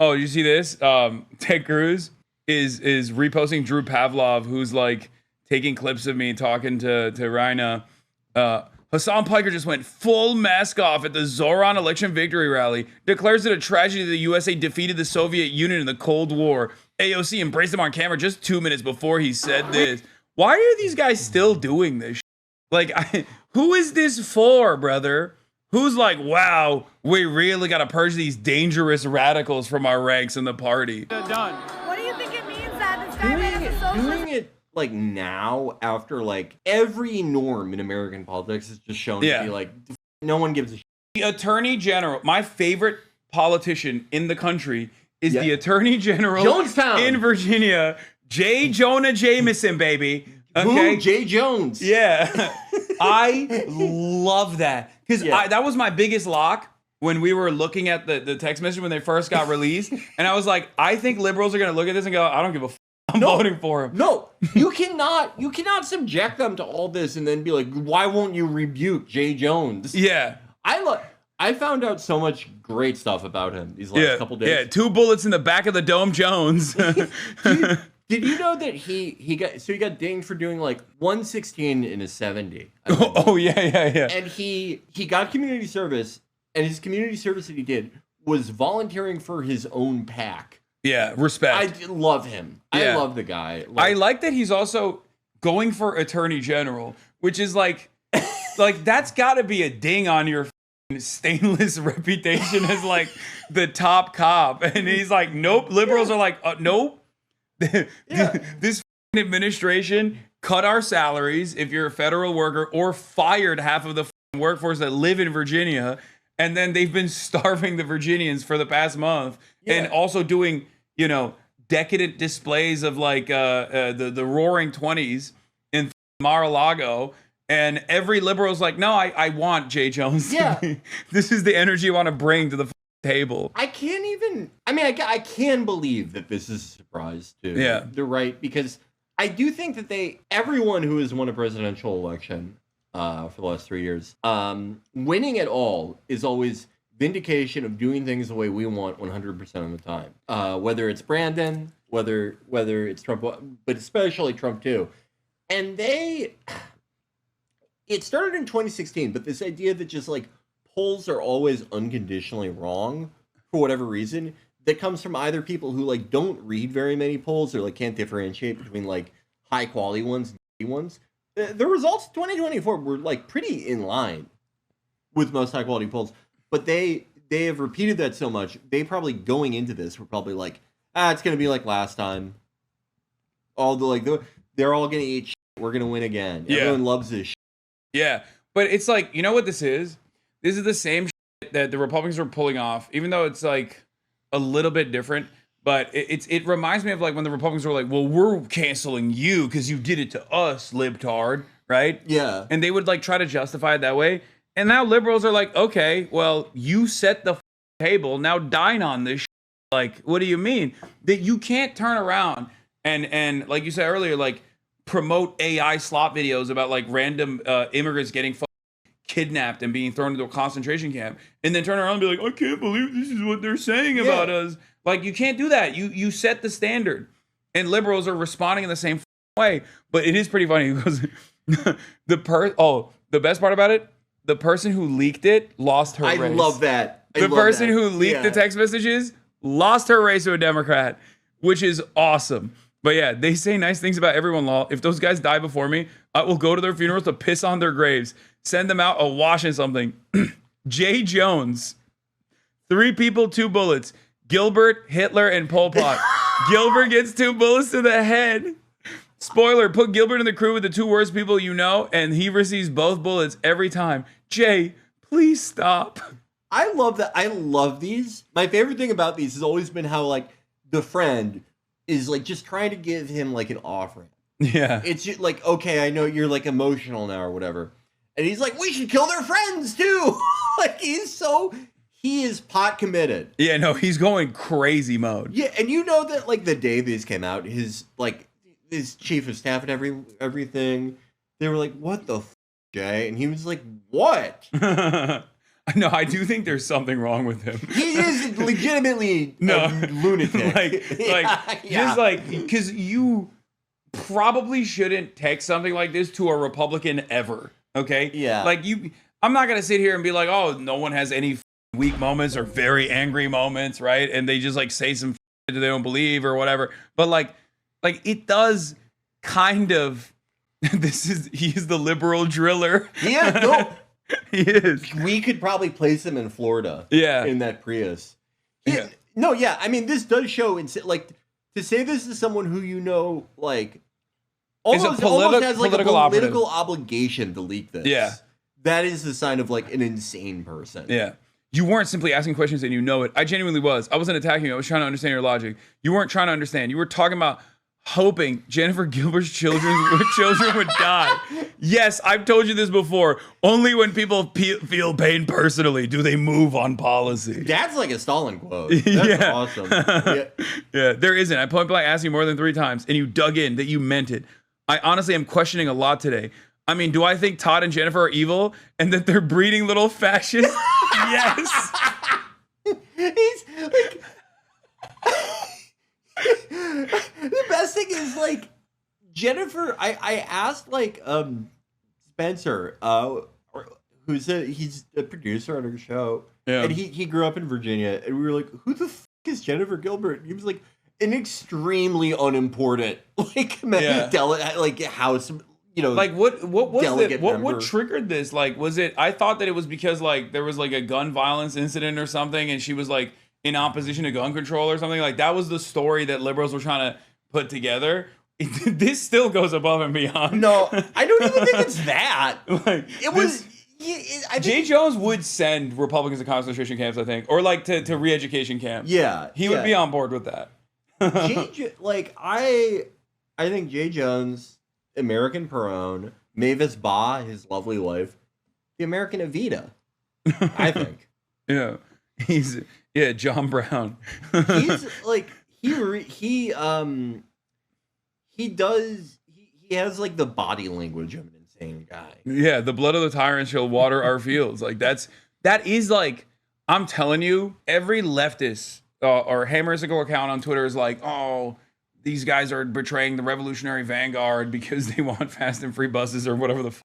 Oh, you see this? Ted Cruz is reposting Drew Pavlov, who's like taking clips of me talking to Rhina. Hasan Piker just went full mask off at the Zoran election victory rally. Declares it a tragedy the USA defeated the Soviet Union in the Cold War. AOC embraced him on camera just 2 minutes before he said this. Why are these guys still doing this? Like, who is this for, brother? Who's like, wow, we really got to purge these dangerous radicals from our ranks in the party? Done. What do you think it means that this guy ran as a socialist? Doing it like now, after like every norm in American politics is just shown to be like, no one gives a shit. The Attorney General, my favorite politician in the country is the Attorney General Jonestown in Virginia, J. Jonah Jameson, baby. Okay, Who? Jay Jones. Yeah, I love that because that was my biggest lock when we were looking at the text message when they first got released, and I was like, I think liberals are gonna look at this and go, I don't give a. I'm voting for him. No, you cannot subject them to all this and then be like, why won't you rebuke Jay Jones? Yeah, I found out so much great stuff about him these last couple days. Yeah, 2 bullets in the back of the dome, Jones. Did you know that he got dinged for doing like 116 in a 70? Oh yeah. And he got community service, and his community service that he did was volunteering for his own PAC. Yeah, respect. I love him. Yeah. I love the guy. I like that he's also going for Attorney General, which is like that's got to be a ding on your stainless reputation as like the top cop. And he's like, nope. Liberals are like, nope. This administration cut our salaries if you're a federal worker, or fired half of the workforce that live in Virginia. And then they've been starving the Virginians for the past month, and also doing, decadent displays of like the Roaring 20s in Mar-a-Lago. And every liberal's like, no, I want Jay Jones. Yeah. This is the energy you want to bring to the table. I can believe that this is a surprise to the right, because I do think that everyone who has won a presidential election for the last 3 years, winning at all is always vindication of doing things the way we want 100% of the time. Whether it's Brandon, whether it's Trump, but especially Trump too. And it started in 2016, but this idea that just like polls are always unconditionally wrong for whatever reason, that comes from either people who like don't read very many polls, or like can't differentiate between like high quality ones and shitty ones. The results of 2024 were like pretty in line with most high quality polls, but they have repeated that so much. They probably going into this were probably like, it's gonna be like last time. They're all gonna eat shit. We're gonna win again. Yeah. Everyone loves this shit. Yeah, but it's like, you know what this is? This is the same shit that the Republicans were pulling off, even though it's like a little bit different. But it reminds me of like when the Republicans were like, well, we're canceling you because you did it to us, libtard, right? Yeah. And they would like try to justify it that way. And now liberals are like, okay, well, you set the table, now dine on this shit. Like, what do you mean? That you can't turn around and like you said earlier, like promote AI slop videos about like random immigrants getting kidnapped and being thrown into a concentration camp, and then turn around and be like, I can't believe this is what they're saying about us. Like, you can't do that. You set the standard, and liberals are responding in the same way. But it is pretty funny because the best part about it, the person who leaked it lost her race. I love that. The person who leaked the text messages lost her race to a Democrat, which is awesome. But yeah, they say nice things about everyone law. If those guys die before me, I will go to their funerals to piss on their graves. Send them out awash in something. Jay Jones. 3 people, 2 bullets. Gilbert, Hitler, and Pol Pot. Gilbert gets 2 bullets to the head. Spoiler, put Gilbert in the crew with the 2 worst people you know, and he receives both bullets every time. Jay, please stop. I love that. I love these. My favorite thing about these has always been how like the friend is like just trying to give him like an offering. Yeah. It's just like, okay, I know you're like emotional now or whatever. And he's like, we should kill their friends too. Like he is pot committed. Yeah, no, he's going crazy mode. Yeah, and you know that like the day these came out, his chief of staff and everything, they were like, what the Jay? And he was like, what? No, I do think there's something wrong with him. He is legitimately No. a lunatic. Just like, because you probably shouldn't text something like this to a Republican ever. Okay? Yeah. Like, I'm not gonna sit here and be like, oh, no one has any weak moments or very angry moments, right? And they just like say some that they don't believe or whatever. But like it does kind of. He's the liberal driller. Yeah, no. He is. We could probably place him in Florida. Yeah. In that Prius. Yeah. No, yeah. I mean, this does show, like, to say this is someone who like, almost has like a political obligation to leak this. Yeah. That is the sign of like an insane person. Yeah. You weren't simply asking questions and you know it. I genuinely was. I wasn't attacking you. I was trying to understand your logic. You weren't trying to understand. You were talking about hoping Jennifer Gilbert's children would die. Yes, I've told you this before. Only when people feel pain personally do they move on policy. That's like a Stalin quote. That's awesome. Yeah, there isn't. I point blank asked you more than 3 times, and you dug in that you meant it. I honestly am questioning a lot today. I mean, do I think Todd and Jennifer are evil and that they're breeding little fascists? Yes. He's like... The best thing is like Jennifer. I asked like Spencer, he's a producer on her show, and he grew up in Virginia, and we were like, who the fuck is Jennifer Gilbert? And he was like an extremely unimportant house. You know, like what was it? What triggered this? Like, was it? I thought that it was because like there was like a gun violence incident or something, and she was like in opposition to gun control or something. Like that was the story that liberals were trying to put together. This still goes above and beyond. No, I don't even think it's that. Like it was. Jay Jones would send Republicans to concentration camps, I think, or like to re-education camps. Yeah, he would be on board with that. I think Jay Jones, American Perone, Mavis Baugh, his lovely wife, the American Evita. I think. Yeah, he's John Brown. He's like he has like the body language of an insane guy. Yeah, the blood of the tyrant shall water our fields. Like that is like, I'm telling you, every leftist or hammersicle account on Twitter is like, oh, these guys are betraying the revolutionary vanguard because they want fast and free buses or whatever the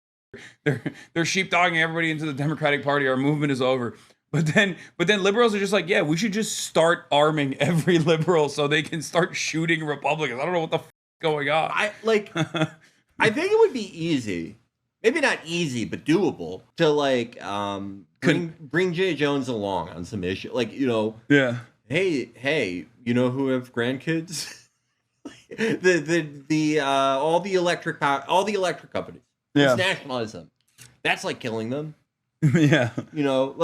they're sheepdogging everybody into the Democratic Party. Our movement is over. But then liberals are just like, yeah, we should just start arming every liberal so they can start shooting Republicans. I don't know what the going on. I think it would be easy, maybe not easy, but doable to like bring Jay Jones along on some issue, like, you know, hey, you know who have grandkids? all the electric companies. Let's nationalize them. That's like killing them. Yeah. You know,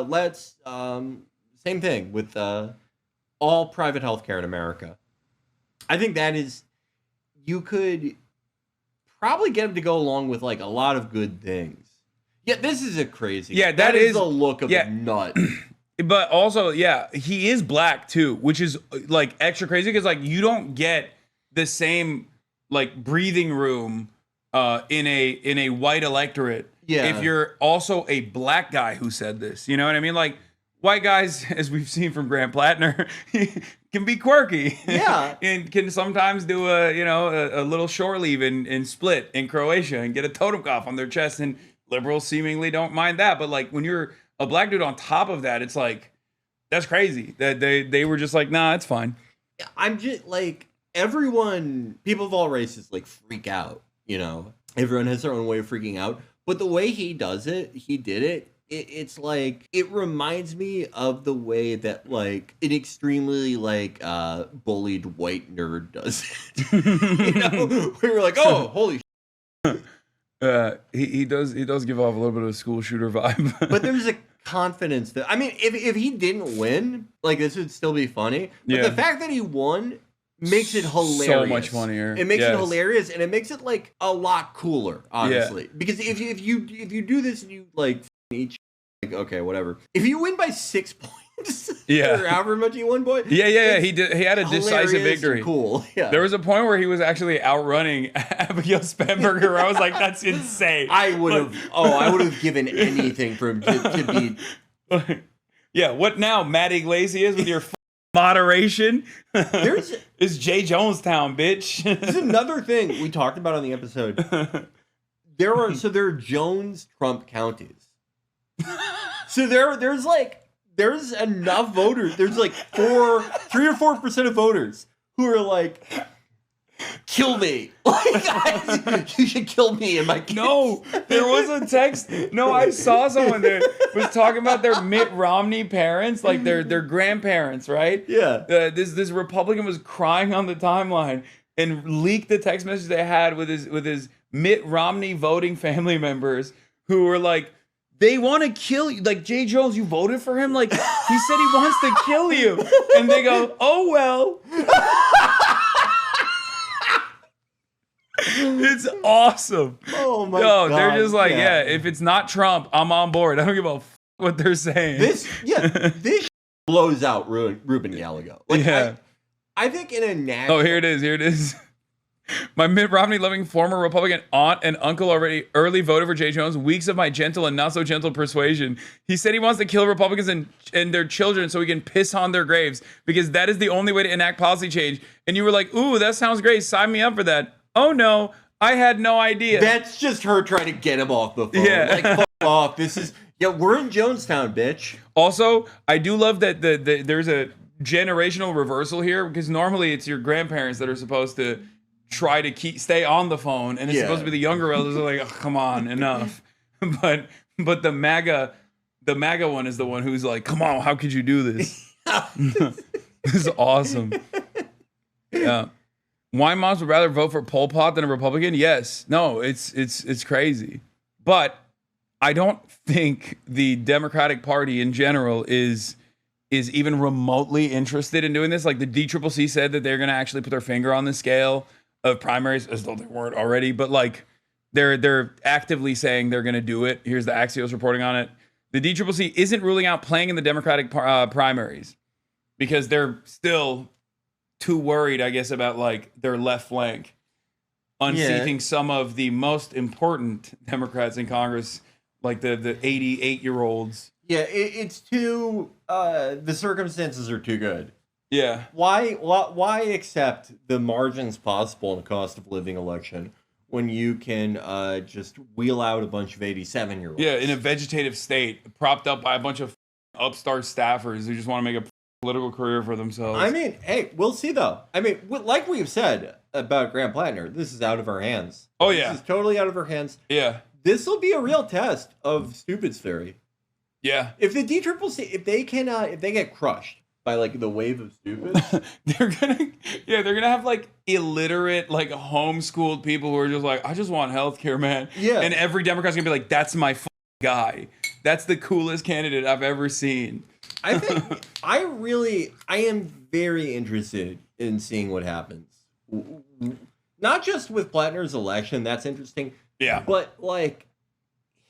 let's same thing with all private healthcare in America. I think that is, you could probably get him to go along with like a lot of good things. Yeah, this is a crazy. Yeah, that is the look of a nut. But also, yeah, he is black too, which is like extra crazy because like you don't get the same like breathing room in a white electorate. Yeah. If you're also a black guy who said this, you know what I mean? Like white guys, as we've seen from Grant Plattner, can be quirky. Yeah. And can sometimes do a little shore leave in Split in Croatia and get a totem cough on their chest. And liberals seemingly don't mind that. But like when you're a black dude on top of that, it's like, that's crazy that they were just like, nah, it's fine. I'm just like, people of all races like freak out, you know, everyone has their own way of freaking out. But the way he did it, it's like, it reminds me of the way that like an extremely like bullied white nerd does it. You know, we were like, oh, holy shit. He does give off a little bit of a school shooter vibe. But there's a confidence that, I mean, if he didn't win, like this would still be funny. But the fact that he won makes it hilarious. So much funnier. It makes it hilarious, and it makes it like a lot cooler, honestly. Because if you do this and you like each, like, okay, whatever. If you win by 6 points, Yeah. Or however much he won, boy. Yeah. He did. He had a decisive Hilarious victory. and cool. Yeah. There was a point where he was actually outrunning Abigail Spanberger. Where I was like, "That's insane." I would have given anything for him to beat. Yeah. What now, Matt Iglesias, with your moderation? It's Jay Jonestown, bitch. There's another thing we talked about on the episode. There are Jones Trump counties. So there's enough voters. There's like 3 or 4% of voters who are like, kill me. Like, you should kill me and my kids. No, there was a text. No, I saw someone that was talking about their Mitt Romney parents, like their grandparents, right? Yeah. This Republican was crying on the timeline and leaked the text message they had with his Mitt Romney voting family members who were like, they want to kill you. Like, Jay Jones, you voted for him? Like, he said he wants to kill you. And they go, oh, well. It's awesome. Oh, my God. No, they're just like, yeah, if it's not Trump, I'm on board. I don't give a what they're saying. This blows out Ruben Gallego. Like, yeah. I think in a national... Oh, here it is. My Mitt Romney loving former Republican aunt and uncle already early voted for Jay Jones. Weeks of my gentle and not so gentle persuasion. He said he wants to kill Republicans and their children so he can piss on their graves because that is the only way to enact policy change. And you were like, ooh, that sounds great. Sign me up for that. Oh no, I had no idea. That's just her trying to get him off the phone. Yeah. Like, fuck off. We're in Jonestown, bitch. Also, I do love that there's a generational reversal here because normally it's your grandparents that are supposed to try to stay on the phone, and it's supposed to be the younger relatives are like, oh, come on, enough. But the MAGA one is the one who's like, come on, how could you do this? This is awesome. Yeah. Wine moms would rather vote for Pol Pot than a Republican? Yes. No, it's crazy. But I don't think the Democratic Party in general is even remotely interested in doing this. Like the DCCC said that they're going to actually put their finger on the scale of primaries, as though they weren't already, but like they're actively saying they're going to do it. Here's the Axios reporting on it. The DCCC isn't ruling out playing in the Democratic primaries because they're still too worried, I guess, about like their left flank unseating some of the most important Democrats in Congress, like the 88-year-olds. Yeah, it's too. The circumstances are too good. Yeah. Why accept the margins possible in a cost of living election when you can just wheel out a bunch of 87-year-olds? Yeah, in a vegetative state, propped up by a bunch of upstart staffers who just want to make a political career for themselves. I mean, hey, we'll see though. I mean, like we've said about Graham Plattner, this is out of our hands. Oh yeah, this is totally out of our hands. Yeah, this will be a real test of Stupid's theory. Yeah, if the DCCC, if they get crushed by like the wave of stupid, they're gonna have like illiterate, like homeschooled people who are just like, I just want healthcare, man. Yeah, and every Democrat's gonna be like, that's my guy. That's the coolest candidate I've ever seen. I think I am very interested in seeing what happens. Not just with Plattner's election, that's interesting. Yeah, but like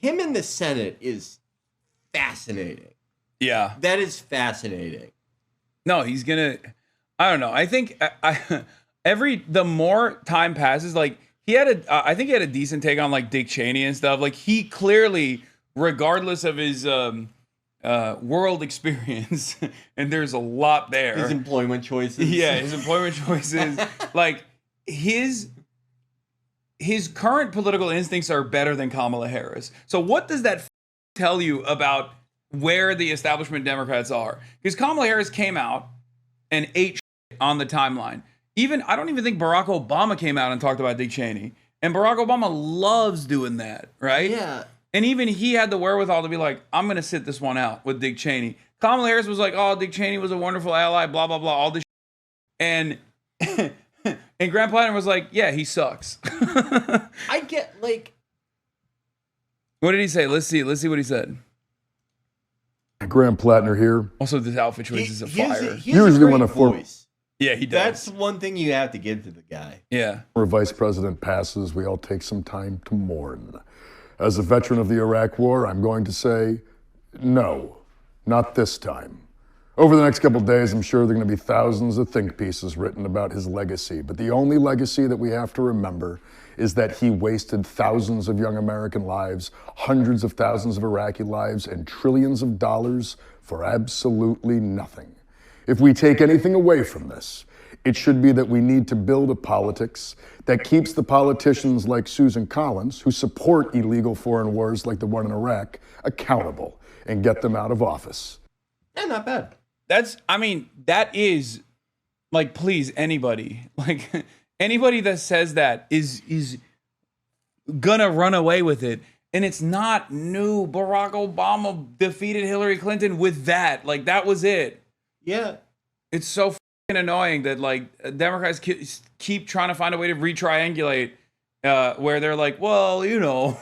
him in the Senate is fascinating. Yeah, that is fascinating. No, he's gonna. I don't know. I think the more time passes, like I think he had a decent take on like Dick Cheney and stuff. Like he clearly, regardless of his world experience, and there's a lot there. His employment choices. Yeah, his employment choices. Like his current political instincts are better than Kamala Harris. So what does that tell you about where the establishment Democrats are? Because Kamala Harris came out and ate shit on the timeline. I don't even think Barack Obama came out and talked about Dick Cheney. And Barack Obama loves doing that, right? Yeah. And even he had the wherewithal to be like, I'm going to sit this one out with Dick Cheney. Kamala Harris was like, oh, Dick Cheney was a wonderful ally, blah, blah, blah, all this shit. And Graham Plattner was like, yeah, he sucks. I get, like... What did he say? Let's see what he said. Graham Plattner here. Also, this outfit choice is a fire. He has Usually a when great a form- voice. Yeah, he does. That's one thing you have to give to the guy. Yeah. When a vice president passes, we all take some time to mourn. As a veteran of the Iraq War, I'm going to say, no, not this time. Over the next couple of days, I'm sure there are going to be thousands of think pieces written about his legacy. But the only legacy that we have to remember is that he wasted thousands of young American lives, hundreds of thousands of Iraqi lives, and trillions of dollars for absolutely nothing. If we take anything away from this, it should be that we need to build a politics that keeps the politicians like Susan Collins, who support illegal foreign wars like the one in Iraq, accountable and get them out of office. Yeah, not bad. That is, like, please, anybody, like, anybody that says that is gonna run away with it. And it's not new. Barack Obama defeated Hillary Clinton with that. Like, that was it. Yeah. It's so fucking annoying that, like, Democrats keep trying to find a way to retriangulate where they're like, well, you know,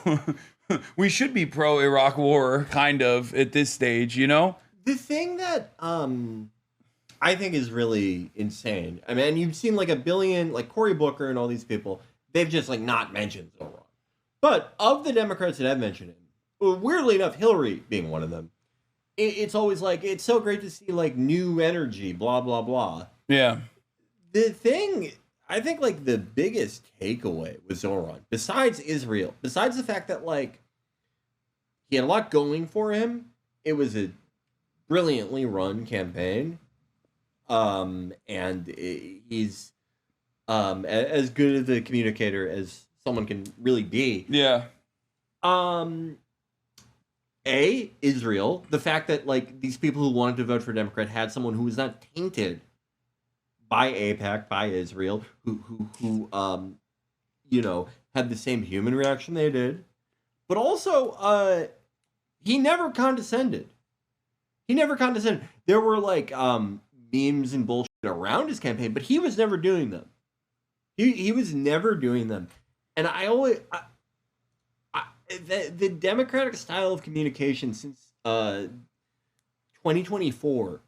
we should be pro-Iraq war, kind of, at this stage, you know? The thing that I think is really insane, I mean, you've seen like a billion, like Cory Booker and all these people, they've just like not mentioned Zoran. But of the Democrats that have mentioned him, weirdly enough, Hillary being one of them, it's always like, it's so great to see like new energy, blah, blah, blah. Yeah. The thing, I think like the biggest takeaway with Zoran, besides Israel, besides the fact that like he had a lot going for him, it was a brilliantly run campaign, and he's as good of a communicator as someone can really be. Yeah. Israel, the fact that like these people who wanted to vote for Democrat had someone who was not tainted by AIPAC, by Israel, who you know, had the same human reaction they did, but also he never condescended. There were like memes and bullshit around his campaign, but he was never doing them. He was never doing them. And the Democratic style of communication since 2024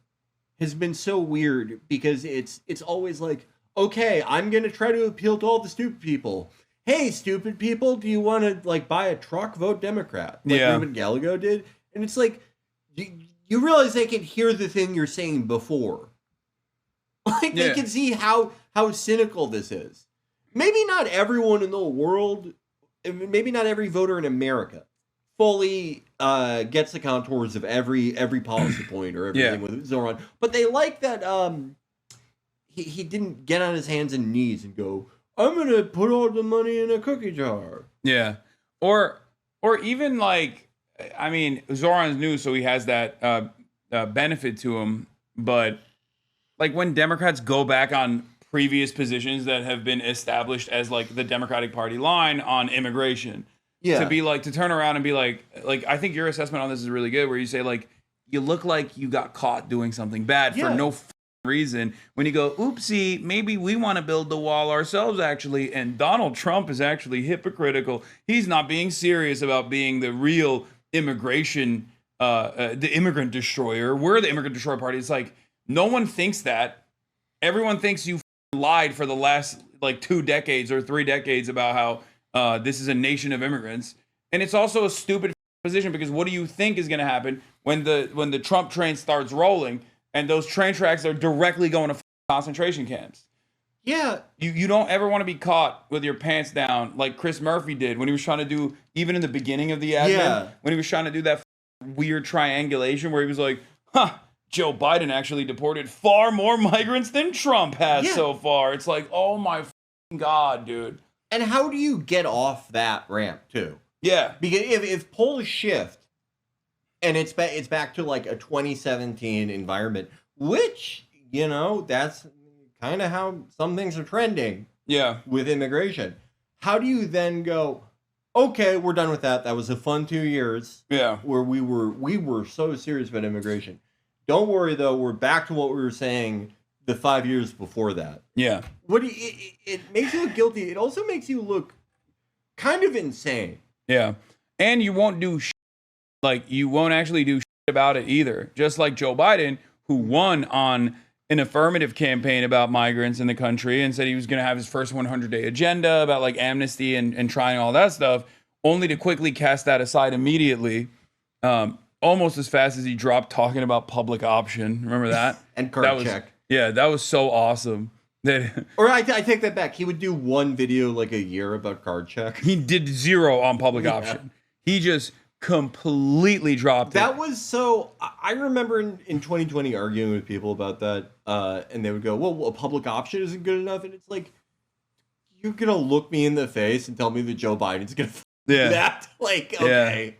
has been so weird because it's always like, okay, I'm gonna try to appeal to all the stupid people. Hey, stupid people, do you want to like buy a truck? Vote Democrat, like Ruben Gallego did. And it's like you realize they can hear the thing you're saying before. Like, they can see how cynical this is. Maybe not everyone in the world, maybe not every voter in America fully gets the contours of every policy point or everything with Zoran. But they like that he didn't get on his hands and knees and go, I'm going to put all the money in a cookie jar. Yeah. Or even like, I mean, Zoran's new, so he has that benefit to him. But like when Democrats go back on previous positions that have been established as like the Democratic Party line on immigration, to be like, to turn around and be like, I think your assessment on this is really good, where you say like, you look like you got caught doing something bad for no reason. When you go, oopsie, maybe we want to build the wall ourselves actually, and Donald Trump is actually hypocritical. He's not being serious about being the real immigration, the immigrant destroyer. We're the immigrant destroyer party. It's like, no one thinks that. Everyone thinks you lied for the last like 2 decades or 3 decades about how this is a nation of immigrants. And it's also a stupid position, because what do you think is going to happen when the Trump train starts rolling and those train tracks are directly going to concentration camps? Yeah. You don't ever want to be caught with your pants down like Chris Murphy did when he was trying to do, even in the beginning of the admin, when he was trying to do that weird triangulation where he was like, Joe Biden actually deported far more migrants than Trump has so far. It's like, oh my God, dude. And how do you get off that ramp too? Yeah. Because if polls shift and it's back to like a 2017 environment, which, you know, that's kind of how some things are trending with immigration. How do you then go, okay, we're done with that. That was a fun 2 years where we were so serious about immigration. Don't worry, though. We're back to what we were saying the 5 years before that. Yeah. It makes you look guilty. It also makes you look kind of insane. Yeah. And you won't do like, you won't actually do about it either. Just like Joe Biden, who won on an affirmative campaign about migrants in the country and said he was going to have his first 100-day agenda about like amnesty and trying all that stuff, only to quickly cast that aside immediately. almost as fast as he dropped talking about public option. Remember that? And card check. Yeah, that was so awesome. That Or I take that back. He would do one video like a year about card check. he did 0 on public option. He just completely dropped it. That was so. I remember in 2020 arguing with people about that, and they would go, "Well, a public option isn't good enough," and it's like, you're gonna look me in the face and tell me that Joe Biden's gonna do that? Like, okay.